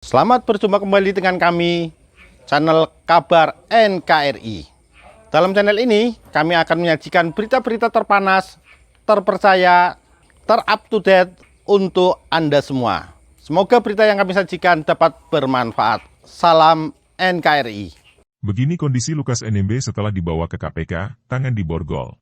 Selamat berjumpa kembali dengan kami, channel Kabar NKRI. Dalam channel ini, kami akan menyajikan berita-berita terpanas, terpercaya, terup to date untuk Anda semua. Semoga berita yang kami sajikan dapat bermanfaat. Salam NKRI. Begini kondisi Lukas NMB setelah dibawa ke KPK, tangan diborgol.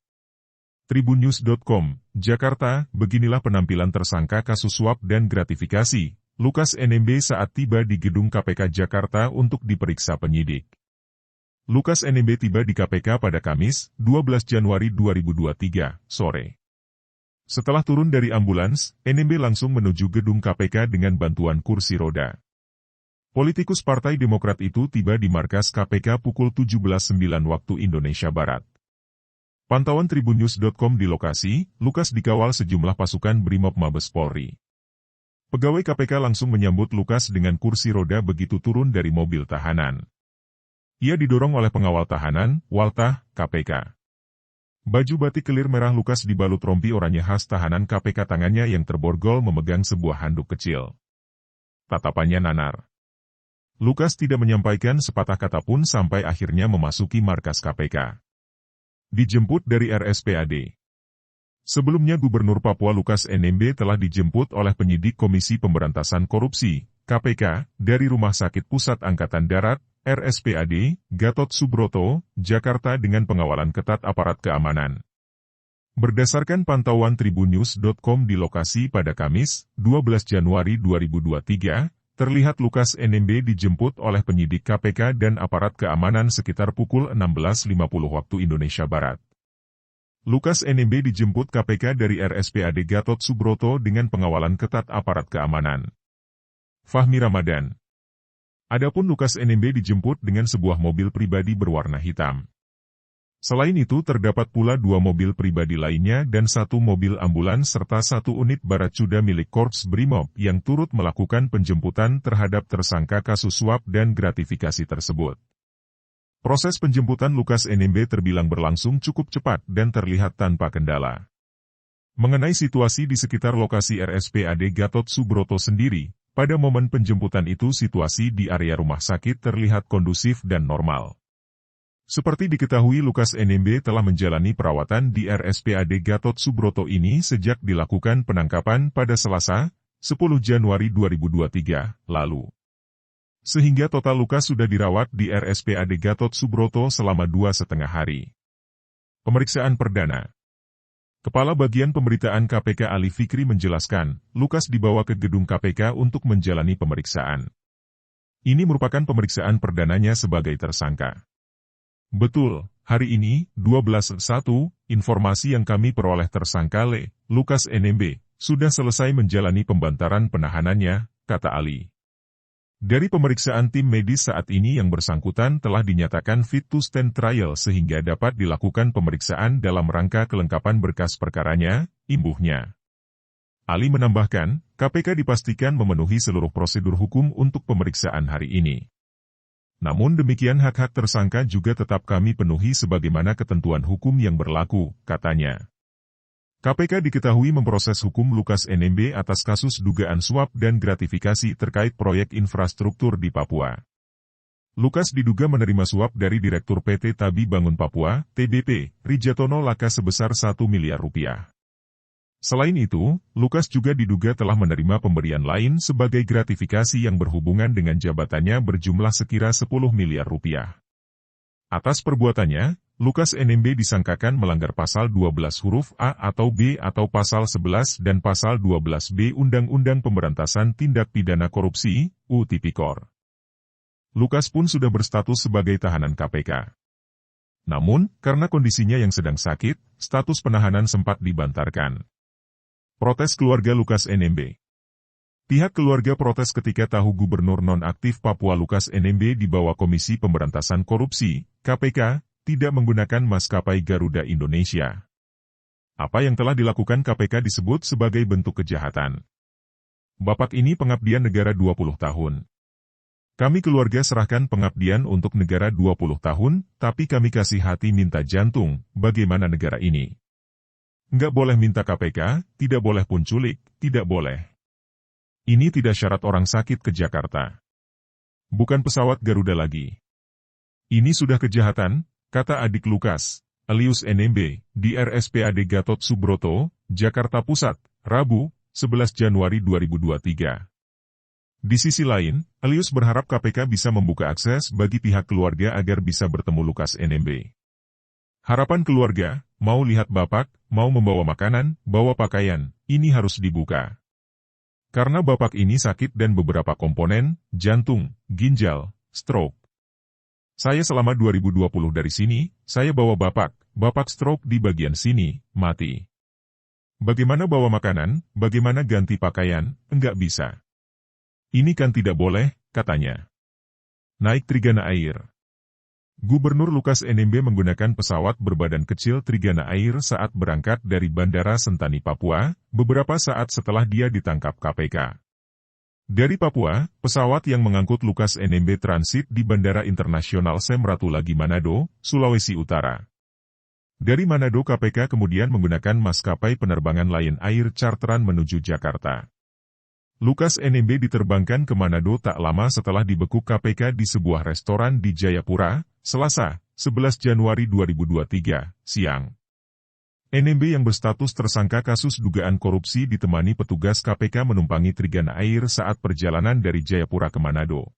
Tribunnews.com, Jakarta, beginilah penampilan tersangka kasus suap dan gratifikasi, Lukas NMB saat tiba di gedung KPK Jakarta untuk diperiksa penyidik. Lukas NMB tiba di KPK pada Kamis, 12 Januari 2023, sore. Setelah turun dari ambulans, NMB langsung menuju gedung KPK dengan bantuan kursi roda. Politikus Partai Demokrat itu tiba di markas KPK pukul 17.09 waktu Indonesia Barat. Pantauan Tribunnews.com di lokasi, Lukas dikawal sejumlah pasukan Brimob Mabes Polri. Pegawai KPK langsung menyambut Lukas dengan kursi roda begitu turun dari mobil tahanan. Ia didorong oleh pengawal tahanan, Waltah, KPK. Baju batik kelir merah Lukas dibalut rompi oranye khas tahanan KPK, tangannya yang terborgol memegang sebuah handuk kecil. Tatapannya nanar. Lukas tidak menyampaikan sepatah kata pun sampai akhirnya memasuki markas KPK. Dijemput dari RSPAD. Sebelumnya Gubernur Papua Lukas NMB telah dijemput oleh penyidik Komisi Pemberantasan Korupsi, KPK, dari Rumah Sakit Pusat Angkatan Darat, RSPAD, Gatot Subroto, Jakarta dengan pengawalan ketat aparat keamanan. Berdasarkan pantauan Tribunnews.com di lokasi pada Kamis, 12 Januari 2023, terlihat Lukas NMB dijemput oleh penyidik KPK dan aparat keamanan sekitar pukul 16.50 waktu Indonesia Barat. Lukas NMB dijemput KPK dari RSPAD Gatot Subroto dengan pengawalan ketat aparat keamanan. Fahmi Ramadan. Adapun Lukas NMB dijemput dengan sebuah mobil pribadi berwarna hitam. Selain itu terdapat pula 2 mobil pribadi lainnya dan 1 mobil ambulans serta 1 unit baracuda milik Korps Brimob yang turut melakukan penjemputan terhadap tersangka kasus suap dan gratifikasi tersebut. Proses penjemputan Lukas NMB terbilang berlangsung cukup cepat dan terlihat tanpa kendala. Mengenai situasi di sekitar lokasi RSPAD Gatot Subroto sendiri, pada momen penjemputan itu situasi di area rumah sakit terlihat kondusif dan normal. Seperti diketahui Lukas NMB telah menjalani perawatan di RSPAD Gatot Subroto ini sejak dilakukan penangkapan pada Selasa, 10 Januari 2023, lalu. Sehingga total Lukas sudah dirawat di RSPAD Gatot Subroto selama 2,5 hari. Pemeriksaan perdana. Kepala Bagian Pemberitaan KPK Ali Fikri menjelaskan, Lukas dibawa ke gedung KPK untuk menjalani pemeriksaan. Ini merupakan pemeriksaan perdananya sebagai tersangka. Betul, hari ini, 12/1, informasi yang kami peroleh tersangka Lukas NMB, sudah selesai menjalani pembantaran penahanannya, kata Ali. Dari pemeriksaan tim medis saat ini yang bersangkutan telah dinyatakan fit to stand trial sehingga dapat dilakukan pemeriksaan dalam rangka kelengkapan berkas perkaranya, imbuhnya. Ali menambahkan, KPK dipastikan memenuhi seluruh prosedur hukum untuk pemeriksaan hari ini. Namun demikian hak-hak tersangka juga tetap kami penuhi sebagaimana ketentuan hukum yang berlaku, katanya. KPK diketahui memproses hukum Lukas NMB atas kasus dugaan suap dan gratifikasi terkait proyek infrastruktur di Papua. Lukas diduga menerima suap dari Direktur PT Tabi Bangun Papua, TBP, Rijatono Laka sebesar 1 miliar rupiah. Selain itu, Lukas juga diduga telah menerima pemberian lain sebagai gratifikasi yang berhubungan dengan jabatannya berjumlah sekira 10 miliar rupiah. Atas perbuatannya, Lukas NMB disangkakan melanggar pasal 12 huruf A atau B atau pasal 11 dan pasal 12B Undang-Undang Pemberantasan Tindak Pidana Korupsi, UU Tipikor. Lukas pun sudah berstatus sebagai tahanan KPK. Namun, karena kondisinya yang sedang sakit, status penahanan sempat dibantarkan. Protes keluarga Lukas NMB. Pihak keluarga protes ketika tahu Gubernur nonaktif Papua Lukas NMB dibawa Komisi Pemberantasan Korupsi, KPK, tidak menggunakan maskapai Garuda Indonesia. Apa yang telah dilakukan KPK disebut sebagai bentuk kejahatan. Bapak ini pengabdian negara 20 tahun. Kami keluarga serahkan pengabdian untuk negara 20 tahun, tapi kami kasih hati minta jantung, bagaimana negara ini? Nggak boleh minta KPK, tidak boleh pun culik, tidak boleh. Ini tidak syarat orang sakit ke Jakarta. Bukan pesawat Garuda lagi. Ini sudah kejahatan, kata adik Lukas, Alius NMB, di RSPAD Gatot Subroto, Jakarta Pusat, Rabu, 11 Januari 2023. Di sisi lain, Alius berharap KPK bisa membuka akses bagi pihak keluarga agar bisa bertemu Lukas NMB. Harapan keluarga, mau lihat Bapak, mau membawa makanan, bawa pakaian, ini harus dibuka. Karena Bapak ini sakit dan beberapa komponen, jantung, ginjal, stroke. Saya selama 2020 dari sini, saya bawa Bapak stroke di bagian sini, mati. Bagaimana bawa makanan, bagaimana ganti pakaian, enggak bisa. Ini kan tidak boleh, katanya. Naik Trigana Air. Gubernur Lukas NMB menggunakan pesawat berbadan kecil Trigana Air saat berangkat dari Bandara Sentani, Papua, beberapa saat setelah dia ditangkap KPK. Dari Papua, pesawat yang mengangkut Lukas NMB transit di Bandara Internasional Samratulangi Manado, Sulawesi Utara. Dari Manado KPK kemudian menggunakan maskapai penerbangan Lion Air charteran menuju Jakarta. Lukas NMB diterbangkan ke Manado tak lama setelah dibekuk KPK di sebuah restoran di Jayapura, Selasa, 11 Januari 2023, siang. NMB yang berstatus tersangka kasus dugaan korupsi ditemani petugas KPK menumpangi Trigana Air saat perjalanan dari Jayapura ke Manado.